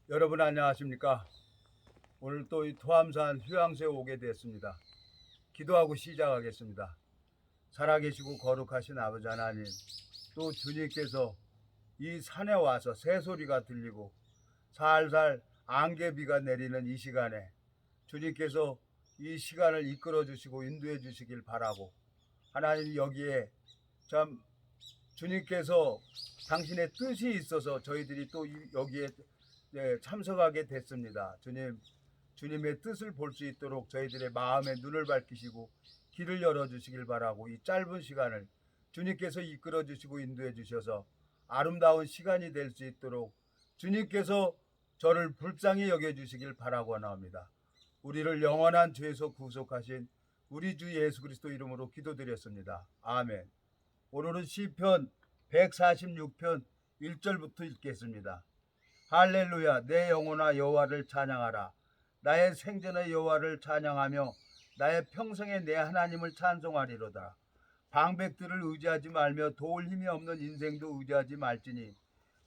여러분 안녕하십니까? 오늘 또 이 토암산 휴양소에 오게 됐습니다. 기도하고 시작하겠습니다. 살아계시고 거룩하신 아버지 하나님, 또 주님께서 이 산에 와서 새소리가 들리고 살살 안개비가 내리는 이 시간에 주님께서 이 시간을 이끌어 주시고 인도해 주시길 바라고, 하나님 여기에 참 주님께서 당신의 뜻이 있어서 저희들이 또 여기에 참석하게 됐습니다. 주님의 뜻을 볼 수 있도록 저희들의 마음의 눈을 밝히시고 길을 열어주시길 바라고, 이 짧은 시간을 주님께서 이끌어 주시고 인도해 주셔서 아름다운 시간이 될 수 있도록 주님께서 저를 불쌍히 여겨주시길 바라고 원합니다. 우리를 영원한 죄에서 구속하신 우리 주 예수 그리스도 이름으로 기도드렸습니다. 아멘. 오늘은 시편 146편 1절부터 읽겠습니다. 할렐루야, 내 영혼아 여호와를 찬양하라. 나의 생전의 여호와를 찬양하며 나의 평생에 내 하나님을 찬송하리로다. 방백들을 의지하지 말며 도울 힘이 없는 인생도 의지하지 말지니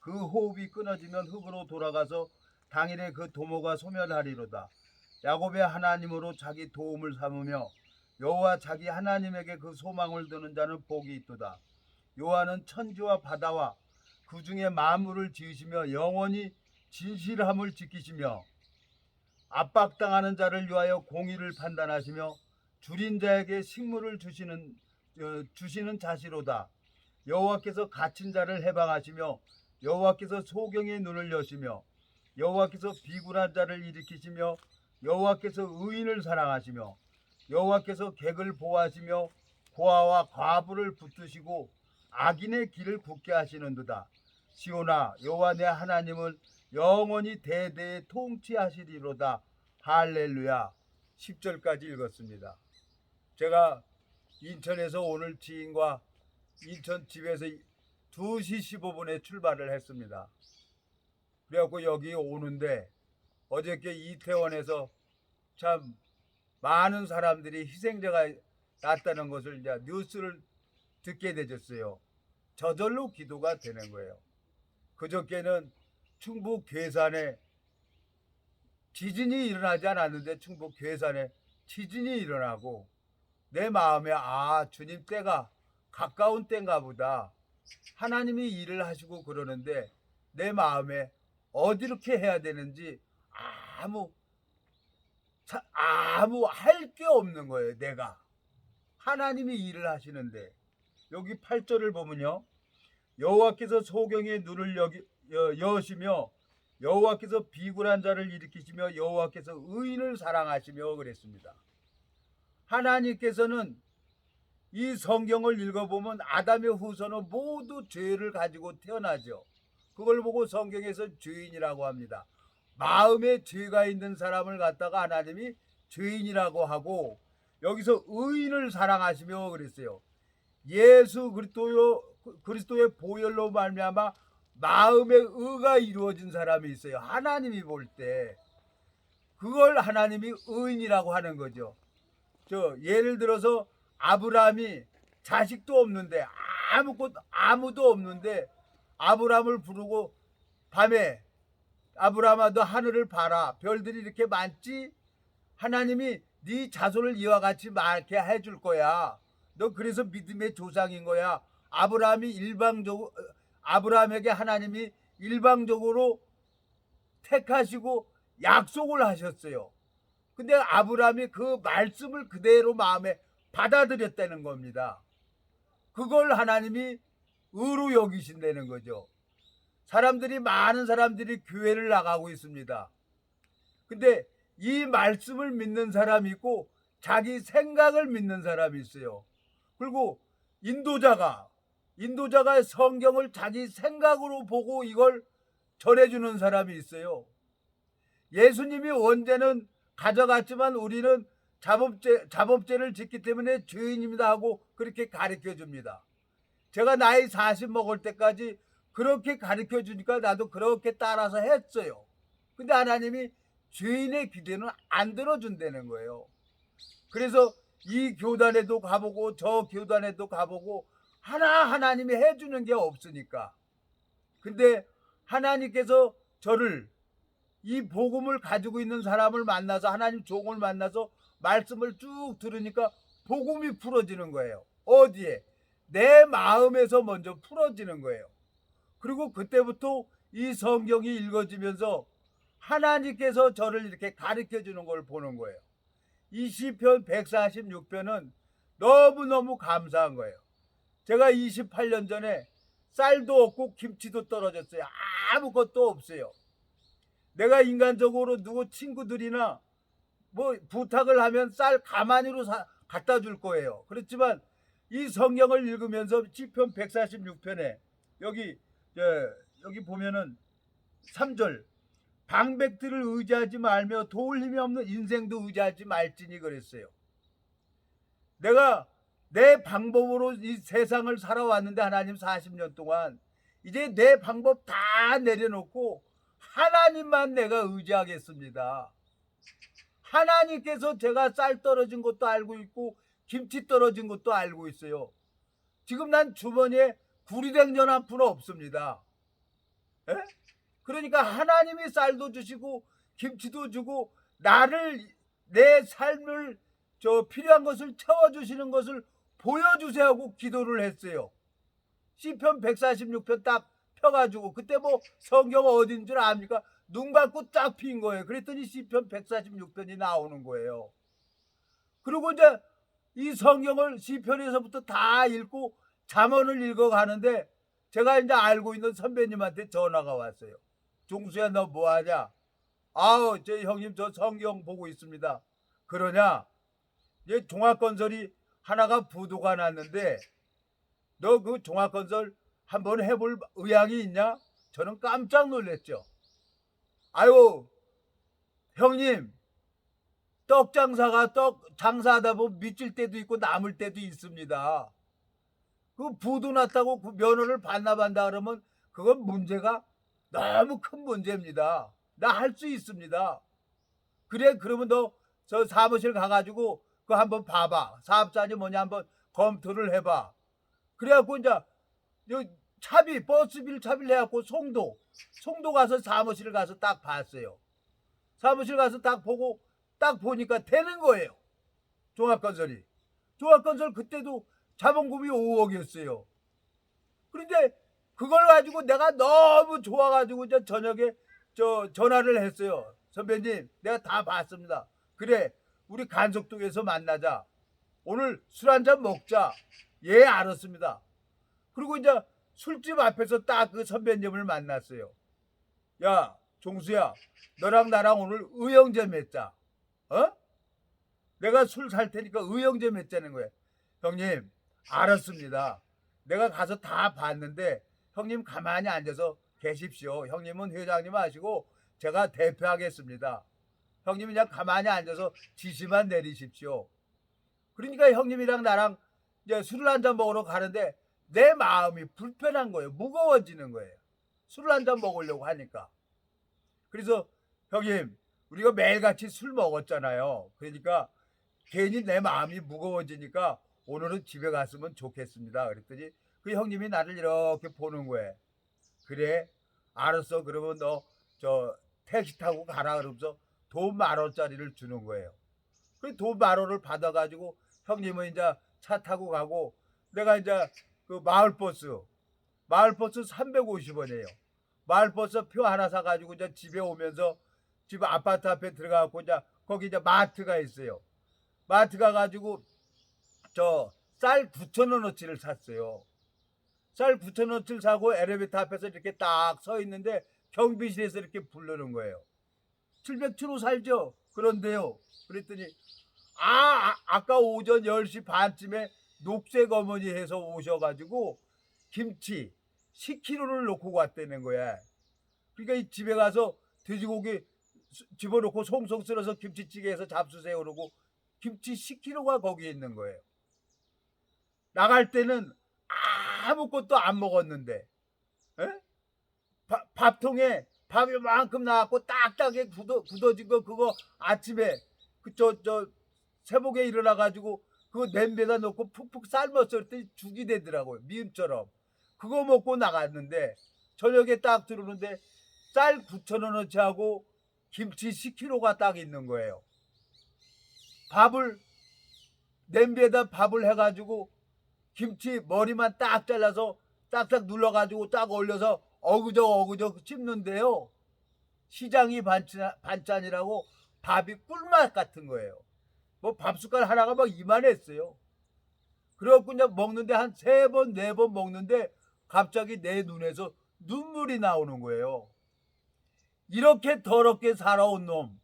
그 호흡이 끊어지면 흙으로 돌아가서 당일에 그 도모가 소멸하리로다. 야곱의 하나님으로 자기 도움을 삼으며 여호와 자기 하나님에게 그 소망을 두는 자는 복이 있도다. 여호와는 천지와 바다와 그 중에 만물을 지으시며 영원히 진실함을 지키시며 압박당하는 자를 위하여 공의를 판단하시며 줄인 자에게 식물을 주시는 자시로다. 여호와께서 갇힌 자를 해방하시며 여호와께서 소경의 눈을 여시며 여호와께서 비굴한 자를 일으키시며 여호와께서 의인을 사랑하시며 여호와께서 객을 보호하시며 고아와 과부를 붙드시고 악인의 길을 굳게 하시는도다. 시온아, 여호와 내 하나님은 영원히 대대에 통치하시리로다. 할렐루야. 10절까지 읽었습니다. 제가 인천에서 오늘 지인과 인천 집에서 2시 15분에 출발을 했습니다. 그래갖고 여기 오는데 어저께 이태원에서 참 많은 사람들이 희생자가 났다는 것을 이제 뉴스를 듣게 되졌어요. 저절로 기도가 되는 거예요. 그저께는 충북 괴산에 지진이 일어나지 않았는데 충북 괴산에 지진이 일어나고 내 마음에 주님 때가 가까운 때인가 보다. 하나님이 일을 하시고 그러는데 내 마음에 어디렇게 해야 되는지 아무 할 게 없는 거예요. 내가 하나님이 일을 하시는데 여기 8절을 보면요, 여호와께서 소경의 눈을 여시며 여호와께서 비굴한 자를 일으키시며 여호와께서 의인을 사랑하시며 그랬습니다. 하나님께서는 이 성경을 읽어보면 아담의 후손은 모두 죄를 가지고 태어나죠. 그걸 보고 성경에서 죄인이라고 합니다. 마음에 죄가 있는 사람을 갖다가 하나님이 죄인이라고 하고 여기서 의인을 사랑하시며 그랬어요. 예수 그리스도의 보혈로 말미암아 마음의 의가 이루어진 사람이 있어요. 하나님이 볼 때 그걸 하나님이 의인이라고 하는 거죠. 예를 들어서 아브라함이 자식도 없는데 아무도 없는데 아브라함을 부르고 밤에 아브라함아 너 하늘을 봐라, 별들이 이렇게 많지? 하나님이 네 자손을 이와 같이 많게 해줄 거야. 너 그래서 믿음의 조상인 거야. 아브라함에게 하나님이 일방적으로 택하시고 약속을 하셨어요. 근데 아브라함이 그 말씀을 그대로 마음에 받아들였다는 겁니다. 그걸 하나님이 의로 여기신다는 거죠. 많은 사람들이 교회를 나가고 있습니다. 근데 이 말씀을 믿는 사람이 있고 자기 생각을 믿는 사람이 있어요. 그리고 인도자가 성경을 자기 생각으로 보고 이걸 전해주는 사람이 있어요. 예수님이 원죄는 가져갔지만 우리는 자범죄를 짓기 때문에 죄인입니다 하고 그렇게 가르쳐 줍니다. 제가 나이 40 먹을 때까지 그렇게 가르쳐 주니까 나도 그렇게 따라서 했어요. 근데 하나님이 죄인의 기대는 안 들어준다는 거예요. 그래서 이 교단에도 가보고 저 교단에도 가보고 하나님이 해주는 게 없으니까. 근데 하나님께서 저를 이 복음을 가지고 있는 사람을 만나서 하나님 종을 만나서 말씀을 쭉 들으니까 복음이 풀어지는 거예요. 어디에? 내 마음에서 먼저 풀어지는 거예요. 그리고 그때부터 이 성경이 읽어지면서 하나님께서 저를 이렇게 가르쳐 주는 걸 보는 거예요. 이 시편 146편은 너무너무 감사한 거예요. 제가 28년 전에 쌀도 없고 김치도 떨어졌어요. 아무것도 없어요. 내가 인간적으로 누구 친구들이나 뭐 부탁을 하면 쌀 가만히로 갖다 줄 거예요. 그렇지만 이 성경을 읽으면서 시편 146편에 여기 보면은 3절 방백들을 의지하지 말며 도울 힘이 없는 인생도 의지하지 말지니 그랬어요. 내가 내 방법으로 이 세상을 살아왔는데 하나님 40년 동안 이제 내 방법 다 내려놓고 하나님만 내가 의지하겠습니다. 하나님께서 제가 쌀 떨어진 것도 알고 있고 김치 떨어진 것도 알고 있어요. 지금 난 주머니에 구리냉전 한 푼 없습니다. 에? 그러니까 하나님이 쌀도 주시고 김치도 주고 나를 내 삶을 필요한 것을 채워주시는 것을 보여주세요 하고 기도를 했어요. 시편 146편 딱 펴가지고 그때 뭐 성경 어딘 줄 압니까? 눈 감고 딱 핀 거예요. 그랬더니 시편 146편이 나오는 거예요. 그리고 이제 이 성경을 시편에서부터 다 읽고 잠언을 읽어가는데 제가 이제 알고 있는 선배님한테 전화가 왔어요. 종수야 너 뭐하냐? 아우 저 형님 저 성경 보고 있습니다. 그러냐? 이제 종합건설이 하나가 부도가 났는데 너 그 종합건설 한번 해볼 의향이 있냐? 저는 깜짝 놀랐죠. 아유 형님 떡 장사가 떡 장사하다 보면 미칠 때도 있고 남을 때도 있습니다. 그 부도 났다고 그 면허를 반납한다 그러면 그건 문제가 너무 큰 문제입니다. 나 할 수 있습니다. 그래 그러면 너 저 사무실 가가지고 그거 한번 봐봐. 사업자니 뭐냐 한번 검토를 해봐. 그래갖고 이제 차비 버스비를 차비를 해갖고 송도 가서 사무실 가서 딱 봤어요. 사무실 가서 딱 보고 딱 보니까 되는 거예요. 종합건설 그때도 자본금이 5억이었어요. 그런데 그걸 가지고 내가 너무 좋아가지고 이제 저녁에 전화를 했어요. 선배님 내가 다 봤습니다. 그래 우리 간석동에서 만나자. 오늘 술 한잔 먹자. 예 알았습니다. 그리고 이제 술집 앞에서 딱 그 선배님을 만났어요. 야 종수야 너랑 나랑 오늘 의형제 맺자. 어? 내가 술 살 테니까 의형제 맺자는 거야. 형님 알았습니다. 내가 가서 다 봤는데 형님 가만히 앉아서 계십시오. 형님은 회장님 하시고 제가 대표하겠습니다. 형님이 그냥 가만히 앉아서 지시만 내리십시오. 그러니까 형님이랑 나랑 이제 술을 한잔 먹으러 가는데 내 마음이 불편한 거예요. 무거워지는 거예요. 술을 한잔 먹으려고 하니까. 그래서 형님 우리가 매일같이 술 먹었잖아요. 그러니까 괜히 내 마음이 무거워지니까 오늘은 집에 갔으면 좋겠습니다. 그랬더니 그 형님이 나를 이렇게 보는 거예요. 그래 알았어 그러면 너 택시 타고 가라 그러면서 돈 10,000원짜리를 주는 거예요. 그 돈 10,000원을 받아가지고 형님은 이제 차 타고 가고 내가 이제 그 마을버스 350원이에요. 마을버스 표 하나 사가지고 이제 집에 오면서 집 아파트 앞에 들어가고 이제 거기 이제 마트가 있어요. 마트 가가지고 쌀 9,000원어치를 샀어요. 쌀 9,000원어치를 사고 엘리베이터 앞에서 이렇게 딱 서 있는데 경비실에서 이렇게 부르는 거예요. 700km 살죠? 그런데요. 그랬더니 아까 오전 10시 반쯤에 녹색 어머니 해서 오셔가지고 김치 10kg를 놓고 갔다는 거야. 그러니까 이 집에 가서 돼지고기 집어넣고 송송 썰어서 김치찌개 해서 잡수세요 그러고 김치 10kg가 거기에 있는 거예요. 나갈 때는 아무것도 안 먹었는데 밥통에 밥이 만큼 나왔고 딱딱하게 굳어진 거 그거 아침에 새벽에 일어나가지고 그거 냄비에다 넣고 푹푹 삶았어. 그랬더니 죽이 되더라고요. 미음처럼. 그거 먹고 나갔는데 저녁에 딱 들어오는데 쌀 9,000원어치 하고 김치 10kg가 딱 있는 거예요. 밥을 냄비에다 밥을 해가지고 김치 머리만 딱 잘라서 딱딱 눌러가지고 딱 올려서 어그적 씹는데요. 시장이 반찬이라고 밥이 꿀맛 같은 거예요. 뭐 밥숟갈 하나가 막 이만했어요. 그래갖고 이제 먹는데 한 3번, 4번 먹는데 갑자기 내 눈에서 눈물이 나오는 거예요. 이렇게 더럽게 살아온 놈,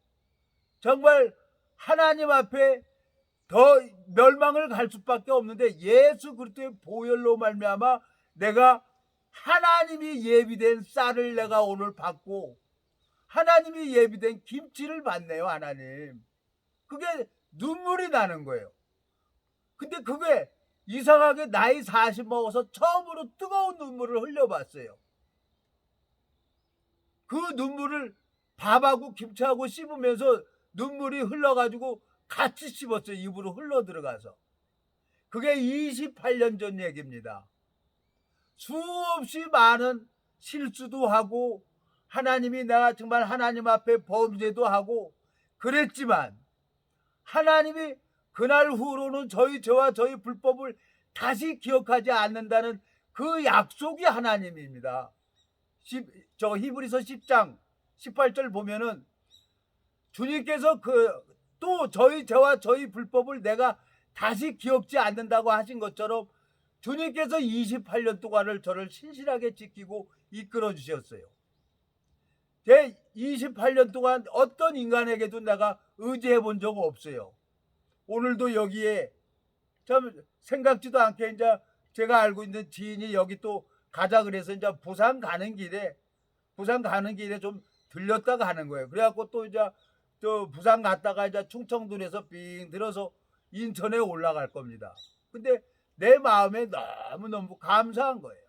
정말 하나님 앞에 더 멸망을 갈 수밖에 없는데, 예수 그리스도의 보혈로 말미암아 내가 하나님이 예비된 쌀을 내가 오늘 받고 하나님이 예비된 김치를 받네요. 하나님, 그게 눈물이 나는 거예요. 근데 그게 이상하게 나이 40 먹어서 처음으로 뜨거운 눈물을 흘려봤어요. 그 눈물을 밥하고 김치하고 씹으면서 눈물이 흘러가지고 같이 씹었어요. 입으로 흘러 들어가서. 그게 28년 전 얘기입니다. 수없이 많은 실수도 하고 하나님이 내가 정말 하나님 앞에 범죄도 하고 그랬지만, 하나님이 그날 후로는 저와 저희 불법을 다시 기억하지 않는다는 그 약속이 하나님입니다. 히브리서 10장 18절 보면은 주님께서 또 저희 죄와 저희 불법을 내가 다시 기억지 않는다고 하신 것처럼 주님께서 28년 동안을 저를 신실하게 지키고 이끌어 주셨어요. 제 28년 동안 어떤 인간에게도 내가 의지해 본 적 없어요. 오늘도 여기에 참 생각지도 않게 이제 제가 알고 있는 지인이 여기 또 가자 그래서 이제 부산 가는 길에 좀 들렸다 가는 거예요. 그래갖고 또 이제 저 부산 갔다가 이제 충청도에서 빙 들어서 인천에 올라갈 겁니다. 근데 내 마음에 너무너무 감사한 거예요.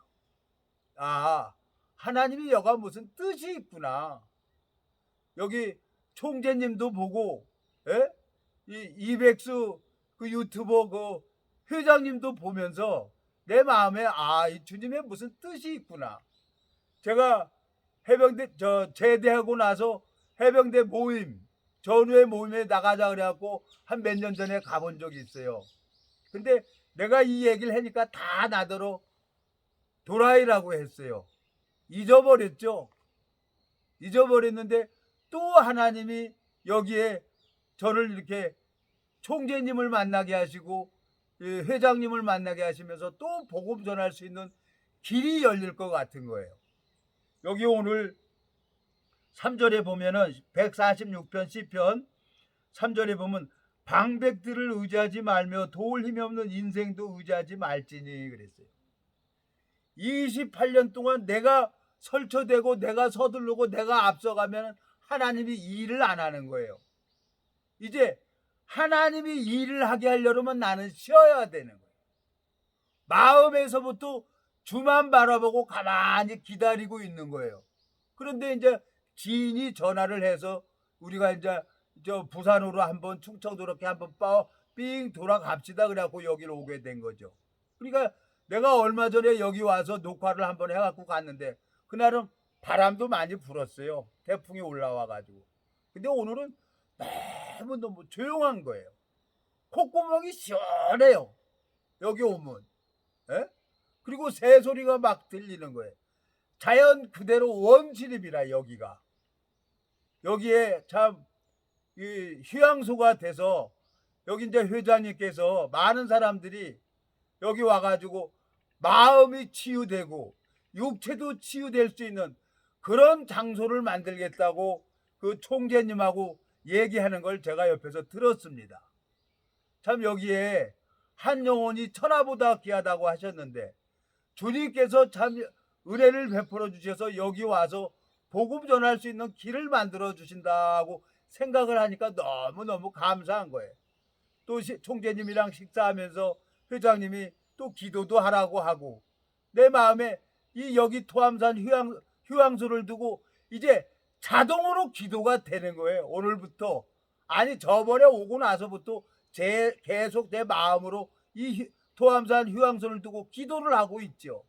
아, 하나님이 여가 무슨 뜻이 있구나. 여기 총재님도 보고, 예? 이 이백수 그 유튜버 그 회장님도 보면서 내 마음에 이 주님의 무슨 뜻이 있구나. 제가 해병대 제대하고 나서 해병대 모임, 전후의 모임에 나가자 그래갖고 한 몇 년 전에 가본 적이 있어요. 근데 내가 이 얘기를 하니까 다 나더러 도라이라고 했어요. 잊어버렸죠. 잊어버렸는데 또 하나님이 여기에 저를 이렇게 총재님을 만나게 하시고 회장님을 만나게 하시면서 또 복음 전할 수 있는 길이 열릴 것 같은 거예요. 여기 오늘 3절에 보면은 146편 시편 3절에 보면 방백들을 의지하지 말며 도울 힘이 없는 인생도 의지하지 말지니 그랬어요. 28년 동안 내가 설쳐대고 내가 서두르고 내가 앞서가면 하나님이 일을 안 하는 거예요. 이제 하나님이 일을 하게 하려면 나는 쉬어야 되는 거예요. 마음에서부터 주만 바라보고 가만히 기다리고 있는 거예요. 그런데 이제 지인이 전화를 해서 우리가 이제 저 부산으로 한번 충청도로 이렇게 한번 삥 돌아갑시다 그래갖고 여기로 오게 된 거죠. 그러니까 내가 얼마 전에 여기 와서 녹화를 한번 해갖고 갔는데 그날은 바람도 많이 불었어요. 태풍이 올라와가지고. 근데 오늘은 너무 조용한 거예요. 콧구멍이 시원해요. 여기 오면. 에? 그리고 새소리가 막 들리는 거예요. 자연 그대로 원시립이라 여기가. 여기에 참 휴양소가 돼서 여기 이제 회장님께서 많은 사람들이 여기 와가지고 마음이 치유되고 육체도 치유될 수 있는 그런 장소를 만들겠다고 그 총재님하고 얘기하는 걸 제가 옆에서 들었습니다. 참 여기에 한 영혼이 천하보다 귀하다고 하셨는데 주님께서 참 은혜를 베풀어 주셔서 여기 와서 복음 전할 수 있는 길을 만들어 주신다고 생각을 하니까 너무너무 감사한 거예요. 또 총재님이랑 식사하면서 회장님이 또 기도도 하라고 하고 내 마음에 이 여기 토암산 휴양소를 두고 이제 자동으로 기도가 되는 거예요. 오늘부터. 아니 저번에 오고 나서부터 계속 내 마음으로 이 토암산 휴양소를 두고 기도를 하고 있죠.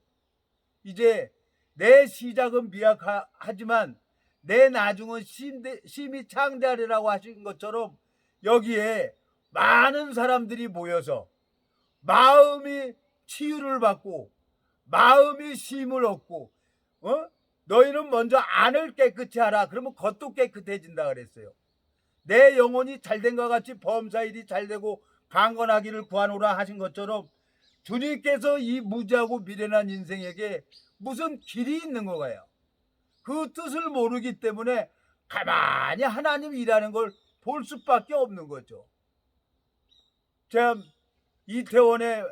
이제 내 시작은 미약하지만 내 나중은 심히 창대하리라고 하신 것처럼 여기에 많은 사람들이 모여서 마음이 치유를 받고 마음이 쉼을 얻고 너희는 먼저 안을 깨끗이 하라. 그러면 겉도 깨끗해진다 그랬어요. 내 영혼이 잘된 것 같이 범사일이 잘되고 강건하기를 구하노라 하신 것처럼 주님께서 이 무지하고 미련한 인생에게 무슨 길이 있는 거예요. 그 뜻을 모르기 때문에 가만히 하나님 일하는 걸 볼 수밖에 없는 거죠. 참 이태원에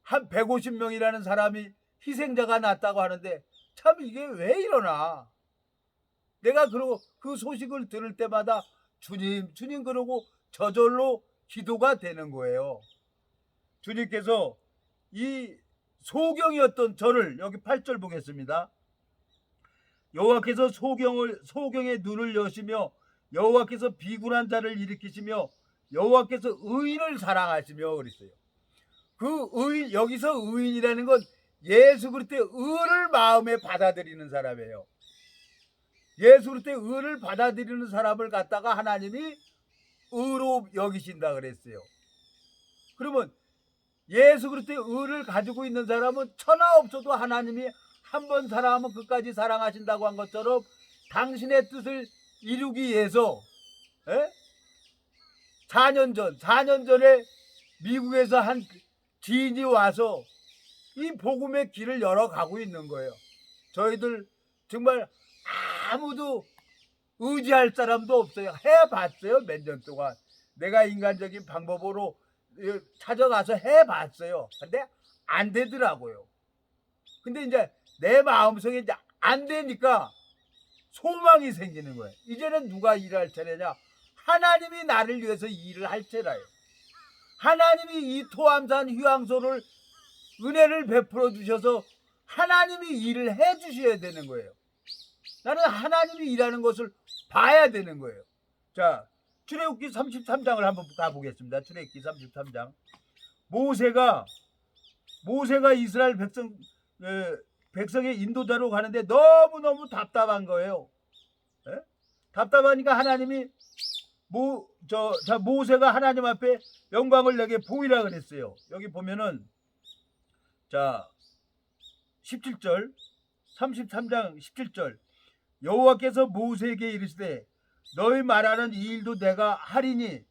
한 150명이라는 사람이 희생자가 났다고 하는데 참 이게 왜 이러나. 내가 그러고 그 소식을 들을 때마다 주님 주님 그러고 저절로 기도가 되는 거예요. 주님께서 이 소경이었던 저를, 여기 8절 보겠습니다. 여호와께서 소경의 눈을 여시며 여호와께서 비굴한 자를 일으키시며 여호와께서 의인을 사랑하시며 그랬어요. 그 의인, 여기서 의인이라는 건 예수 그리스도의 의를 마음에 받아들이는 사람이에요. 예수 그리스도의 의를 받아들이는 사람을 갖다가 하나님이 의로 여기신다 그랬어요. 그러면 예수 그리스도의 의를 가지고 있는 사람은 천하 없어도 하나님이 한 번 사랑하면 끝까지 사랑하신다고 한 것처럼 당신의 뜻을 이루기 위해서 4년 전에 미국에서 한 지인이 와서 이 복음의 길을 열어가고 있는 거예요. 저희들 정말 아무도 의지할 사람도 없어요. 해봤어요. 몇 년 동안 내가 인간적인 방법으로 찾아가서 해봤어요. 근데 안 되더라고요. 근데 이제 내 마음속에 이제 안 되니까 소망이 생기는 거예요. 이제는 누가 일할 차례냐? 하나님이 나를 위해서 일을 할 차례예요. 하나님이 이 토암산 휴양소를 은혜를 베풀어 주셔서 하나님이 일을 해 주셔야 되는 거예요. 나는 하나님이 일하는 것을 봐야 되는 거예요. 자, 출애굽기 33장을 한번 가보겠습니다. 출애굽기 33장. 모세가 이스라엘 백성의 인도자로 가는데 너무너무 답답한 거예요. 답답하니까 하나님이 모세가 하나님 앞에 영광을 내게 보이라 그랬어요. 여기 보면은 자 17절 33장 17절 여호와께서 모세에게 이르시되 너희 말하는 이 일도 내가 하리니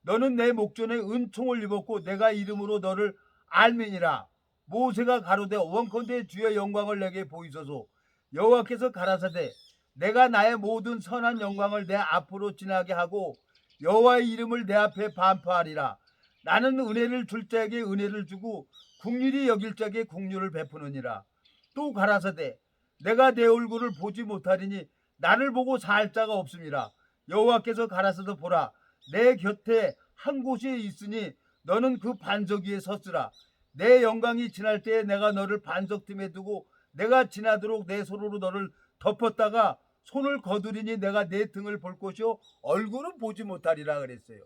너는 내 목전에 은총을 입었고 내가 이름으로 너를 알미니라. 모세가 가로되 원컨대 주의 영광을 내게 보이소서. 여호와께서 가라사대 내가 나의 모든 선한 영광을 내 앞으로 지나게 하고 여호와의 이름을 내 앞에 반포하리라. 나는 은혜를 줄 자에게 은혜를 주고 긍휼히 여길 자에게 긍휼을 베푸느니라. 또 가라사대 내가 내 얼굴을 보지 못하리니 나를 보고 살 자가 없음이라. 여호와께서 가라사대 보라 내 곁에 한 곳이 있으니 너는 그 반석 위에 섰으라. 내 영광이 지날 때에 내가 너를 반석 틈에 두고 내가 지나도록 내 손으로 너를 덮었다가 손을 거두리니 내가 내 등을 볼 것이요 얼굴은 보지 못하리라 그랬어요.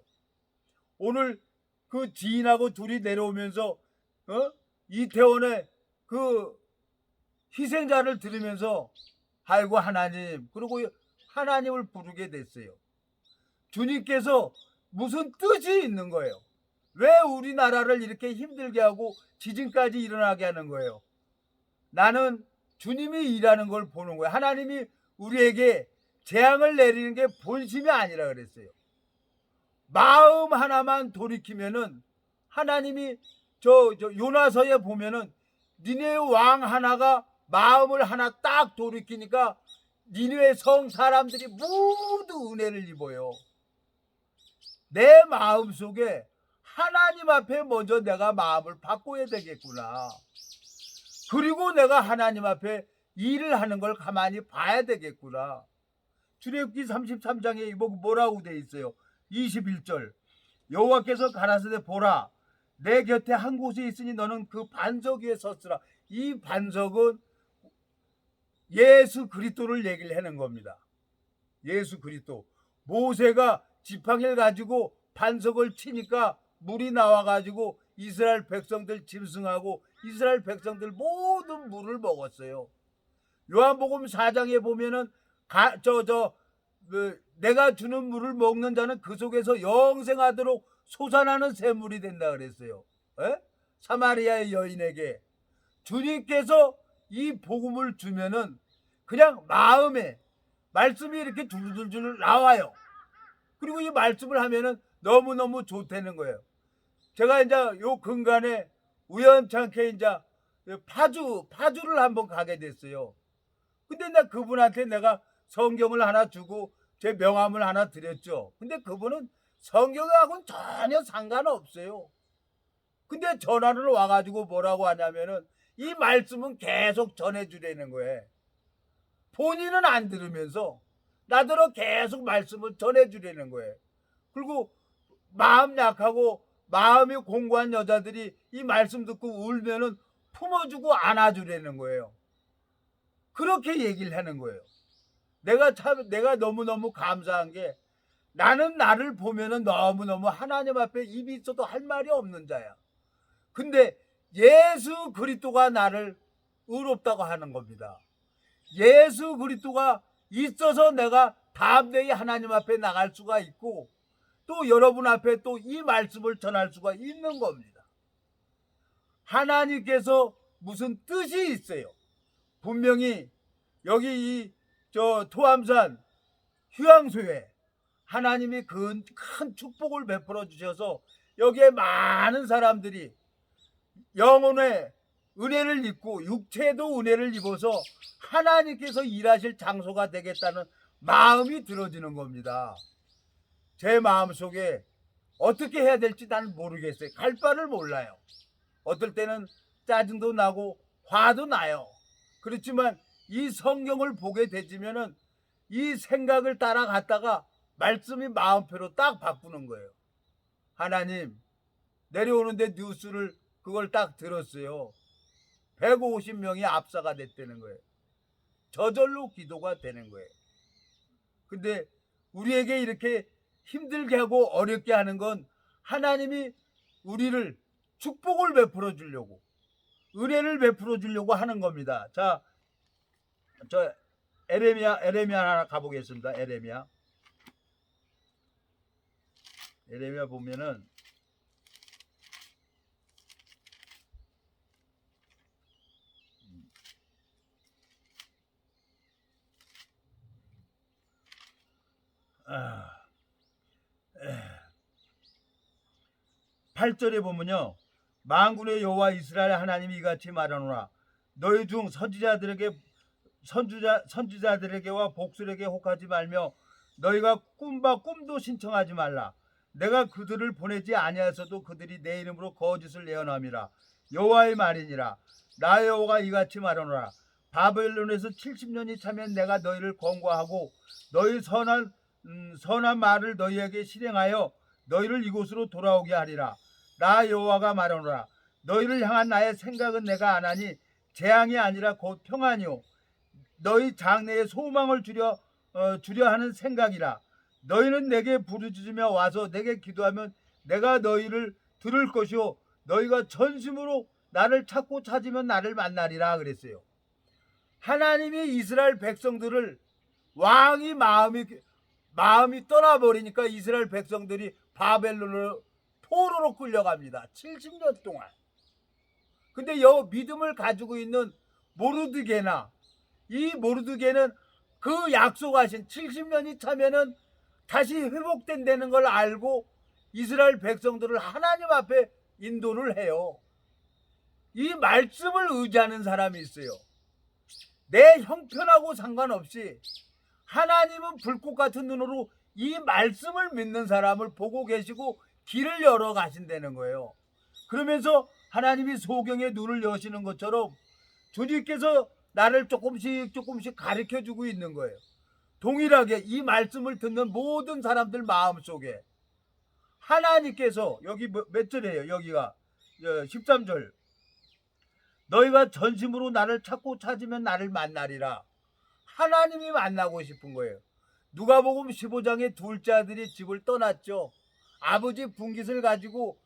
오늘 그 지인하고 둘이 내려오면서 이태원의 그 희생자를 들으면서 아이고 하나님, 그리고 하나님을 부르게 됐어요. 주님께서 무슨 뜻이 있는 거예요. 왜 우리나라를 이렇게 힘들게 하고 지진까지 일어나게 하는 거예요. 나는 주님이 일하는 걸 보는 거예요. 하나님이 우리에게 재앙을 내리는 게 본심이 아니라 그랬어요. 마음 하나만 돌이키면은 하나님이 저 요나서에 보면은 니네 왕 하나가 마음을 하나 딱 돌이키니까 니네 성 사람들이 모두 은혜를 입어요. 내 마음 속에 하나님 앞에 먼저 내가 마음을 바꿔야 되겠구나. 그리고 내가 하나님 앞에 일을 하는 걸 가만히 봐야 되겠구나. 출애굽기 33장에 뭐라고 돼 있어요? 21절 여호와께서 가라사대 보라 내 곁에 한 곳에 있으니 너는 그 반석 위에 섰으라. 이 반석은 예수 그리스도를 얘기를 하는 겁니다. 예수 그리스도. 모세가 지팡이를 가지고 반석을 치니까 물이 나와가지고 이스라엘 백성들 짐승하고 이스라엘 백성들 모든 물을 먹었어요. 요한복음 4장에 보면은 내가 주는 물을 먹는 자는 그 속에서 영생하도록 솟아나는 샘물이 된다 그랬어요. 에? 사마리아의 여인에게 주님께서 이 복음을 주면은 그냥 마음에 말씀이 이렇게 줄줄줄 나와요. 그리고 이 말씀을 하면은 너무너무 좋다는 거예요. 제가 이제 요 근간에 우연찮게 이제 파주를 한번 가게 됐어요. 근데 나 그분한테 내가 성경을 하나 주고 제 명함을 하나 드렸죠. 근데 그분은 성경하고는 전혀 상관없어요. 근데 전화를 와가지고 뭐라고 하냐면은 이 말씀은 계속 전해주라는 거예요. 본인은 안 들으면서 나더러 계속 말씀을 전해주라는 거예요. 그리고 마음 약하고 마음이 공고한 여자들이 이 말씀 듣고 울면은 품어주고 안아주라는 거예요. 그렇게 얘기를 하는 거예요. 내가 너무너무 감사한 게 나는 나를 보면은 너무너무 하나님 앞에 입이 있어도 할 말이 없는 자야. 근데 예수 그리스도가 나를 의롭다고 하는 겁니다. 예수 그리스도가 있어서 내가 담대히 하나님 앞에 나갈 수가 있고 또 여러분 앞에 또 이 말씀을 전할 수가 있는 겁니다. 하나님께서 무슨 뜻이 있어요. 분명히 여기 이 토암산 휴양소에 하나님이 큰 축복을 베풀어 주셔서 여기에 많은 사람들이 영혼의 은혜를 입고 육체도 은혜를 입어서 하나님께서 일하실 장소가 되겠다는 마음이 들어지는 겁니다. 제 마음속에 어떻게 해야 될지 난 모르겠어요. 갈 바를 몰라요. 어떨 때는 짜증도 나고 화도 나요. 그렇지만 이 성경을 보게 되지면은 이 생각을 따라갔다가 말씀이 마음표로 딱 바꾸는 거예요. 하나님, 내려오는데 뉴스를 그걸 딱 들었어요. 150명이 압사가 됐다는 거예요. 저절로 기도가 되는 거예요. 근데 우리에게 이렇게 힘들게 하고 어렵게 하는 건 하나님이 우리를 축복을 베풀어 주려고, 은혜를 베풀어 주려고 하는 겁니다. 자, 저 에레미야 하나 가보겠습니다. 에레미야 보면은 8절에 보면요. 만군의 여호와 이스라엘 하나님이 이같이 말하노라. 너희 중 선지자들에게와 복술에게 혹하지 말며 너희가 꿈도 신청하지 말라. 내가 그들을 보내지 아니하여서도 그들이 내 이름으로 거짓을 예언함이라. 여호와의 말이니라. 나 여호와가 이같이 말하노라. 바벨론에서 70년이 차면 내가 너희를 권고하고 너희 선한 말을 너희에게 실행하여 너희를 이곳으로 돌아오게 하리라. 나 여호와가 말하노라. 너희를 향한 나의 생각은 내가 아나니 재앙이 아니라 곧 평안이요 너희 장래에 소망을 주려 하는 생각이라. 너희는 내게 부르짖으며 와서 내게 기도하면 내가 너희를 들을 것이요 너희가 전심으로 나를 찾으면 나를 만나리라 그랬어요. 하나님이 이스라엘 백성들을 왕이 마음이 떠나버리니까 이스라엘 백성들이 바벨론으로 포로로 끌려갑니다. 70년 동안. 근데 믿음을 가지고 있는 모르드게나 이 모르드게는 그 약속하신 70년이 차면은 다시 회복된다는 걸 알고 이스라엘 백성들을 하나님 앞에 인도를 해요. 이 말씀을 의지하는 사람이 있어요. 내 형편하고 상관없이 하나님은 불꽃 같은 눈으로 이 말씀을 믿는 사람을 보고 계시고 길을 열어 가신다는 거예요. 그러면서 하나님이 소경의 눈을 여시는 것처럼 주님께서 나를 조금씩 가르쳐 주고 있는 거예요. 동일하게 이 말씀을 듣는 모든 사람들 마음속에 하나님께서 여기 몇 절이에요? 여기가 13절. 너희가 전심으로 나를 찾으면 나를 만나리라. 하나님이 만나고 싶은 거예요. 누가복음 15장에 둘째 아들이 집을 떠났죠. 아버지 분깃을 가지고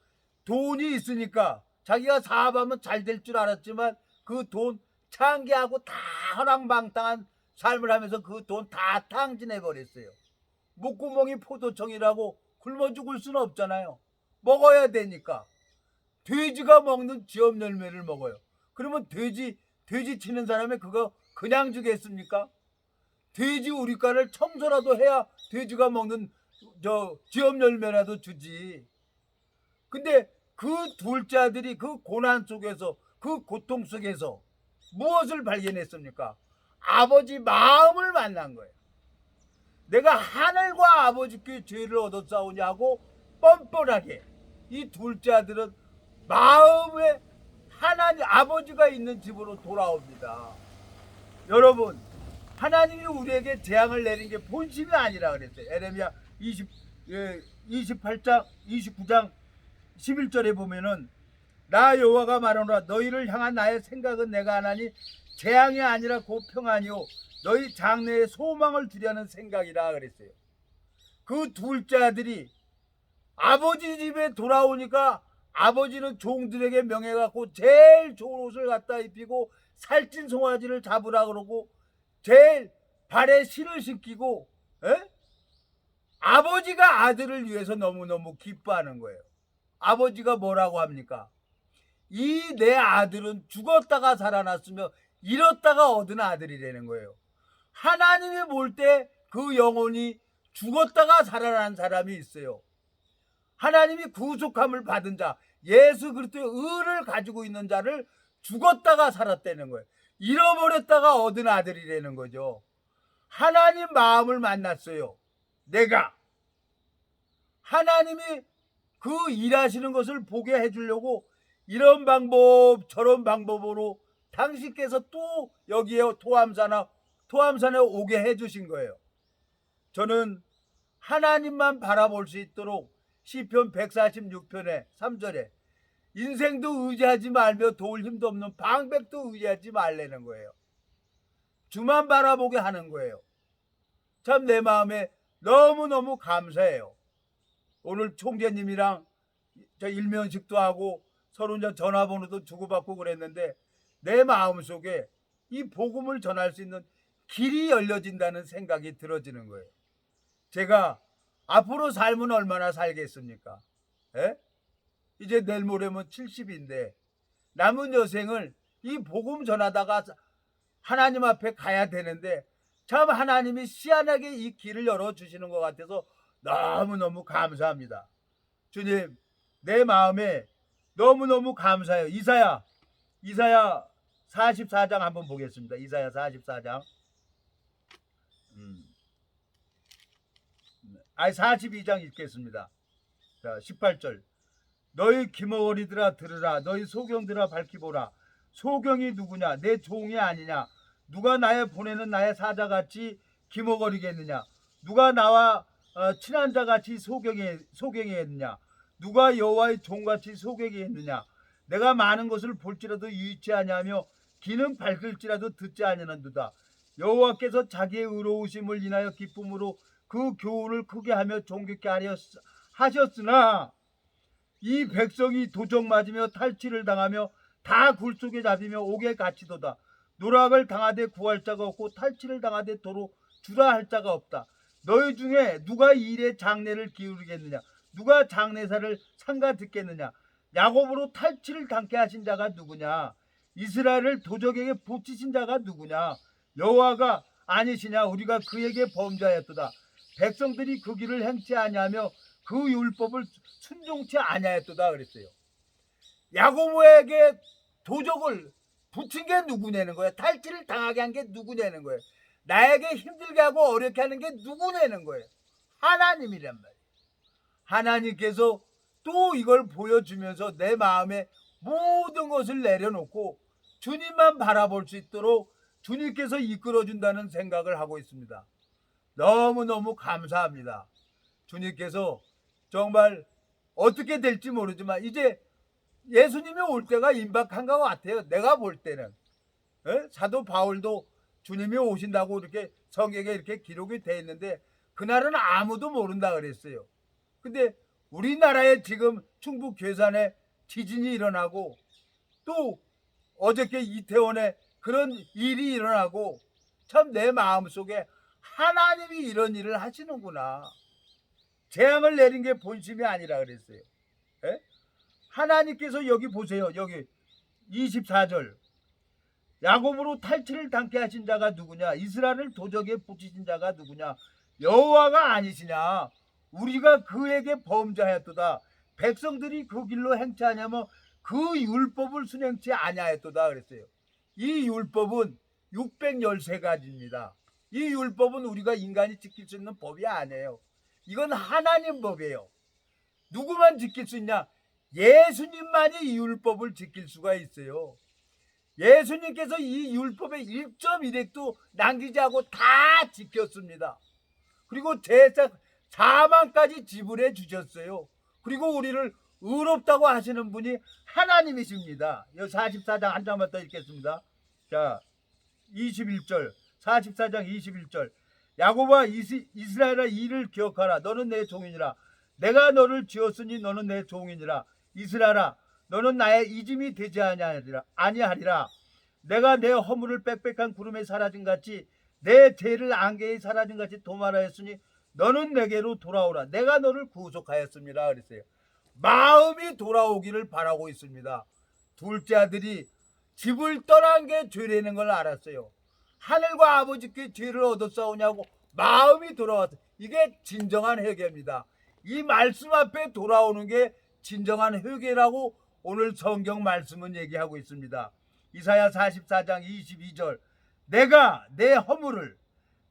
돈이 있으니까 자기가 사업하면 잘 될 줄 알았지만 그 돈 창기하고 다 허랑방탕한 삶을 하면서 그 돈 다 탕진해 버렸어요. 목구멍이 포도청이라고 굶어 죽을 수는 없잖아요. 먹어야 되니까. 돼지가 먹는 지업 열매를 먹어요. 그러면 돼지 치는 사람이 그거 그냥 주겠습니까? 돼지 우리과를 청소라도 해야 돼지가 먹는 저 지업 열매라도 주지. 근데 그 둘째 아들이 그 고난 속에서, 그 고통 속에서 무엇을 발견했습니까? 아버지 마음을 만난 거예요. 내가 하늘과 아버지께 죄를 얻었사오냐고 뻔뻔하게 이 둘째 아들은 마음에 하나님 아버지가 있는 집으로 돌아옵니다. 여러분, 하나님이 우리에게 재앙을 내린 게 본심이 아니라 그랬어요. 에레미야 28장 29장 11절에 보면은 나 여호와가 말하노라 너희를 향한 나의 생각은 내가 하나니 재앙이 아니라 곧 평안이요 너희 장래에 소망을 주려는 생각이라 그랬어요. 그 둘째 아들이 아버지 집에 돌아오니까 아버지는 종들에게 명해갖고 제일 좋은 옷을 갖다 입히고 살찐 송아지를 잡으라 그러고 제일 발에 실을 신기고, 아버지가 아들을 위해서 너무너무 기뻐하는 거예요. 아버지가 뭐라고 합니까? 이 내 아들은 죽었다가 살아났으며 잃었다가 얻은 아들이라는 거예요. 하나님이 볼 때 그 영혼이 죽었다가 살아난 사람이 있어요. 하나님이 구속함을 받은 자, 예수 그리스도의 의를 가지고 있는 자를 죽었다가 살았다는 거예요. 잃어버렸다가 얻은 아들이라는 거죠. 하나님 마음을 만났어요. 내가 하나님이 그 일하시는 것을 보게 해주려고 이런 방법 저런 방법으로 당신께서 또 여기에 토암산에 오게 해주신 거예요. 저는 하나님만 바라볼 수 있도록 시편 146편의 3절에 인생도 의지하지 말며 도울 힘도 없는 방백도 의지하지 말라는 거예요. 주만 바라보게 하는 거예요. 참 내 마음에 너무너무 감사해요. 오늘 총재님이랑 저 일면식도 하고 서로 전화번호도 주고받고 그랬는데 내 마음속에 이 복음을 전할 수 있는 길이 열려진다는 생각이 들어지는 거예요. 제가 앞으로 삶은 얼마나 살겠습니까? 이제 내일 모레면 70인데 남은 여생을 이 복음 전하다가 하나님 앞에 가야 되는데 참 하나님이 시원하게 이 길을 열어주시는 것 같아서 너무너무 감사합니다. 주님, 내 마음에 너무너무 감사해요. 이사야 44장 한번 보겠습니다. 이사야 44장 42장 읽겠습니다. 자, 18절 너희 기머거리들아 들으라 너희 소경들아 밝히 보라 소경이 누구냐 내 종이 아니냐 누가 나의 보내는 나의 사자같이 기머거리겠느냐 누가 나와 친한 자같이 소경했느냐 누가 여호와의 종같이 소경했느냐 내가 많은 것을 볼지라도 유의치 아니하며 귀는 밝을지라도 듣지 아니하는도다 여호와께서 자기의 의로우심을 인하여 기쁨으로 그 교훈을 크게 하며 존귀케 하셨으나 이 백성이 도적 맞으며 탈취를 당하며 다 굴속에 잡히며 옥에 갇히도다 노락을 당하되 구할 자가 없고 탈취를 당하되 도로 주라 할 자가 없다 너희 중에 누가 이 일에 장래를 기울이겠느냐 누가 장래사를 상가 듣겠느냐 야곱으로 탈취를 당케 하신 자가 누구냐 이스라엘을 도적에게 붙이신 자가 누구냐 여호와가 아니시냐 우리가 그에게 범죄하였도다 백성들이 그 길을 행치 아니하며 그 율법을 순종치 아니하였도다 그랬어요. 야고보에게 도적을 붙인 게 누구냐는 거예요. 탈취를 당하게 한 게 누구냐는 거예요. 나에게 힘들게 하고 어렵게 하는 게 누구냐는 거예요. 하나님이란 말이에요. 하나님께서 또 이걸 보여주면서 내 마음에 모든 것을 내려놓고 주님만 바라볼 수 있도록 주님께서 이끌어준다는 생각을 하고 있습니다. 너무너무 감사합니다. 주님께서 정말 어떻게 될지 모르지만 이제 예수님이 올 때가 임박한 것 같아요. 내가 볼 때는. 사도 바울도 주님이 오신다고 이렇게 성경에 이렇게 기록이 돼 있는데 그날은 아무도 모른다 그랬어요. 근데 우리나라에 지금 충북 괴산에 지진이 일어나고 또 어저께 이태원에 그런 일이 일어나고 참 내 마음속에 하나님이 이런 일을 하시는구나. 재앙을 내린 게 본심이 아니라 그랬어요. 예? 하나님께서 여기 보세요. 여기 24절. 야곱으로 탈취를 당케 하신 자가 누구냐? 이스라엘을 도적에 붙이신 자가 누구냐? 여호와가 아니시냐? 우리가 그에게 범죄하였도다. 백성들이 그 길로 행치 아니하면 그 율법을 순행치 아니하였도다 그랬어요. 이 율법은 613가지입니다. 이 율법은 우리가 인간이 지킬 수 있는 법이 아니에요. 이건 하나님 법이에요. 누구만 지킬 수 있냐? 예수님만이 이 율법을 지킬 수가 있어요. 예수님께서 이 율법의 1.1획도 남기지 않고 다 지켰습니다. 그리고 제사 사망까지 지불해 주셨어요. 그리고 우리를 의롭다고 하시는 분이 하나님이십니다. 44장 한 장만 더 읽겠습니다. 자, 21절 44장 21절. 야곱아 이스라엘아 이를 기억하라. 너는 내 종이니라. 내가 너를 지었으니 너는 내 종이니라. 이스라엘아 너는 나의 이짐이 되지 아니하리라. 내가 내 허물을 빽빽한 구름에 사라진 같이 내 죄를 안개에 사라진 같이 도말하였으니 너는 내게로 돌아오라. 내가 너를 구속하였습니다 그랬어요. 마음이 돌아오기를 바라고 있습니다. 둘째 아들이 집을 떠난 게 죄라는 걸 알았어요. 하늘과 아버지께 죄를 얻었사오냐고 마음이 돌아왔어요. 이게 진정한 회개입니다. 이 말씀 앞에 돌아오는 게 진정한 회개라고 오늘 성경 말씀은 얘기하고 있습니다. 이사야 44장 22절. 내가 내 허물을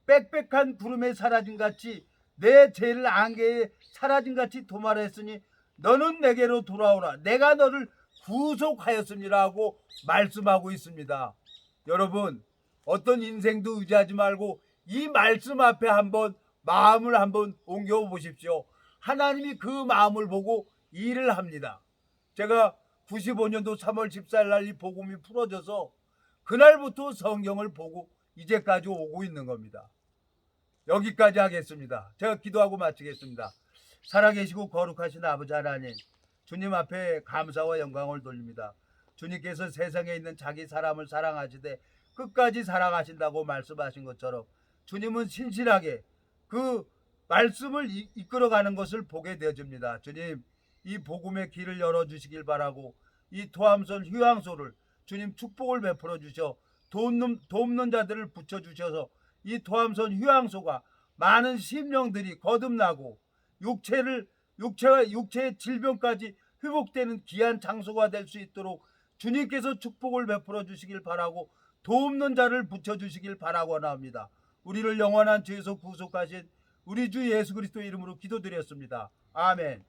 빽빽한 구름에 사라진 같이 내 죄를 안개에 사라진 같이 도말했으니 너는 내게로 돌아오라. 내가 너를 구속하였습니다 하고 말씀하고 있습니다. 여러분 어떤 인생도 의지하지 말고 이 말씀 앞에 한번 마음을 한번 옮겨 보십시오. 하나님이 그 마음을 보고 일을 합니다. 제가 95년도 3월 14일 날 이 복음이 풀어져서 그날부터 성경을 보고 이제까지 오고 있는 겁니다. 여기까지 하겠습니다. 제가 기도하고 마치겠습니다. 살아계시고 거룩하신 아버지 하나님, 주님 앞에 감사와 영광을 돌립니다. 주님께서 세상에 있는 자기 사람을 사랑하시되 끝까지 사랑하신다고 말씀하신 것처럼 주님은 신실하게 그 말씀을 이끌어가는 것을 보게 되어집니다. 주님, 이 복음의 길을 열어주시길 바라고 이 토함선 휴양소를 주님 축복을 베풀어 주셔 돕는 자들을 붙여주셔서 이 토함선 휴양소가 많은 심령들이 거듭나고 육체의 질병까지 회복되는 귀한 장소가 될 수 있도록 주님께서 축복을 베풀어 주시길 바라고 돕는 자를 붙여주시길 바라고나 합니다. 우리를 영원한 죄에서 구속하신 우리 주 예수 그리스도 이름으로 기도드렸습니다. 아멘.